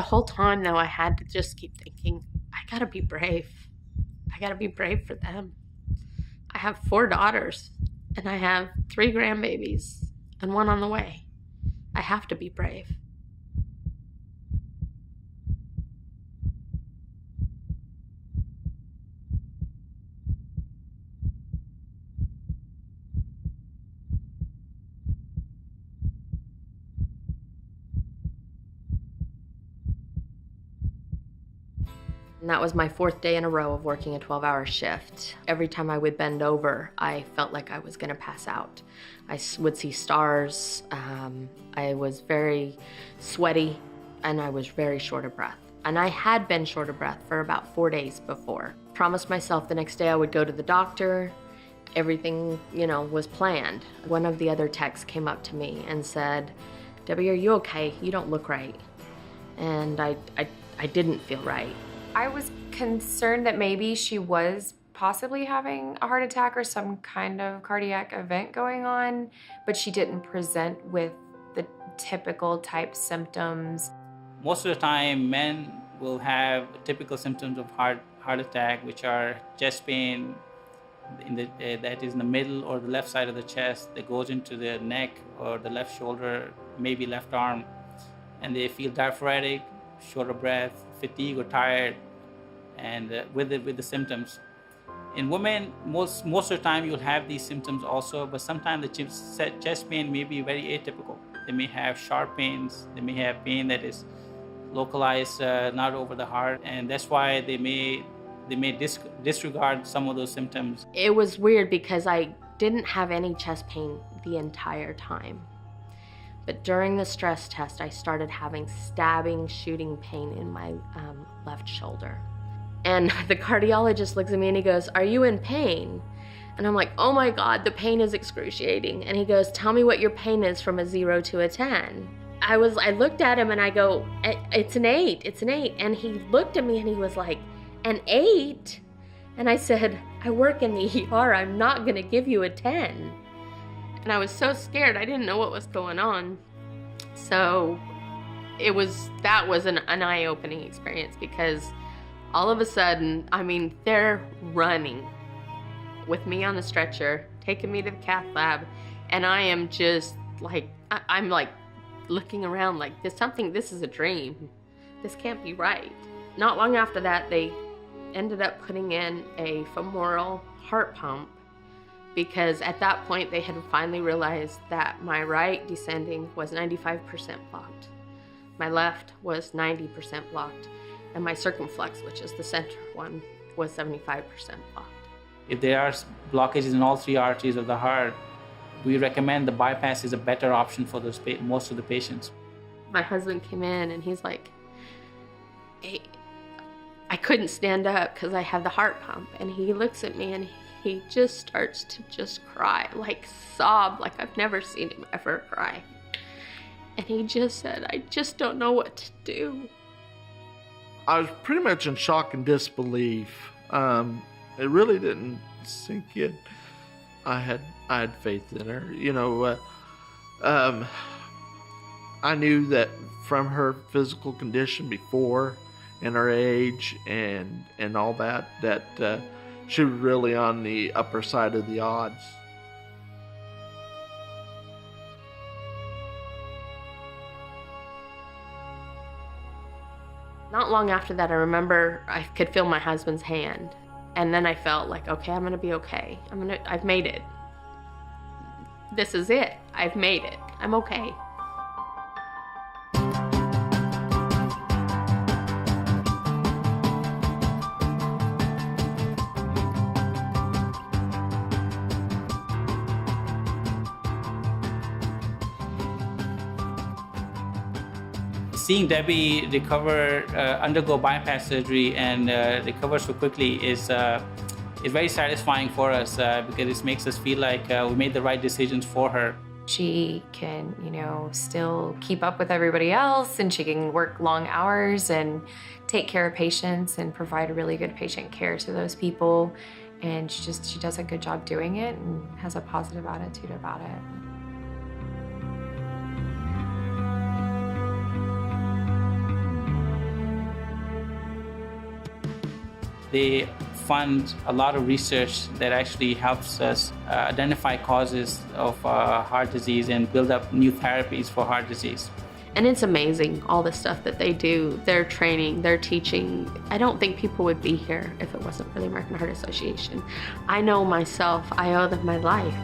The whole time, though, I had to just keep thinking, I gotta be brave. I gotta be brave for them. I have 4 daughters, and I have 3 grandbabies, and 1 on the way. I have to be brave. And that was my 4th day in a row of working a 12-hour shift. Every time I would bend over, I felt like I was gonna pass out. I would see stars, I was very sweaty, and I was very short of breath. And I had been short of breath for about 4 days before. Promised myself the next day I would go to the doctor. Everything, was planned. One of the other techs came up to me and said, "Debbie, are you okay? You don't look right." And I didn't feel right. I was concerned that maybe she was possibly having a heart attack or some kind of cardiac event going on, but she didn't present with the typical type symptoms. Most of the time, men will have typical symptoms of heart attack, which are chest pain that is in the middle or the left side of the chest that goes into the neck or the left shoulder, maybe left arm, and they feel diaphoretic, short of breath, fatigue or tired, and with the symptoms. In women, most of the time you'll have these symptoms also, but sometimes the chest pain may be very atypical. They may have sharp pains, they may have pain that is localized, not over the heart, and that's why they may disregard some of those symptoms. It was weird because I didn't have any chest pain the entire time. But during the stress test, I started having stabbing, shooting pain in my left shoulder. And the cardiologist looks at me and he goes, "Are you in pain?" And I'm like, "Oh my God, the pain is excruciating." And he goes, "Tell me what your pain is from a 0 to a 10. I looked at him and I go, "It's an 8, it's an 8. And he looked at me and he was like, "An 8? And I said, "I work in the ER, I'm not gonna give you a 10. And I was so scared, I didn't know what was going on. So that was an eye-opening experience, because all of a sudden, they're running with me on the stretcher, taking me to the cath lab, and I am just like, I'm like looking around like, this is a dream. This can't be right. Not long after that, they ended up putting in a femoral heart pump, because at that point they had finally realized that my right descending was 95% blocked. My left was 90% blocked, and my circumflex, which is the center one, was 75% blocked. If there are blockages in all 3 arteries of the heart, we recommend the bypass is a better option for most of the patients. My husband came in and he's like, "Hey," I couldn't stand up because I have the heart pump, and he looks at me and he just starts to just cry, like sob, like I've never seen him ever cry. And he just said, "I just don't know what to do." I was pretty much in shock and disbelief. It really didn't sink in. I had faith in her. I knew that from her physical condition before and her age and all that she was really on the upper side of the odds. Not long after that, I remember I could feel my husband's hand. And then I felt like, okay, I'm gonna be okay. I've made it. This is it. I've made it. I'm okay. Seeing Debbie undergo bypass surgery and recover so quickly is very satisfying for us, because it makes us feel like we made the right decisions for her. She can, still keep up with everybody else, and she can work long hours and take care of patients and provide really good patient care to those people. And she does a good job doing it and has a positive attitude about it. they fund a lot of research that actually helps us identify causes of heart disease and build up new therapies for heart disease. And it's amazing, all the stuff that they do, their training, their teaching. I don't think people would be here if it wasn't for the American Heart Association. I know myself, I owe them my life.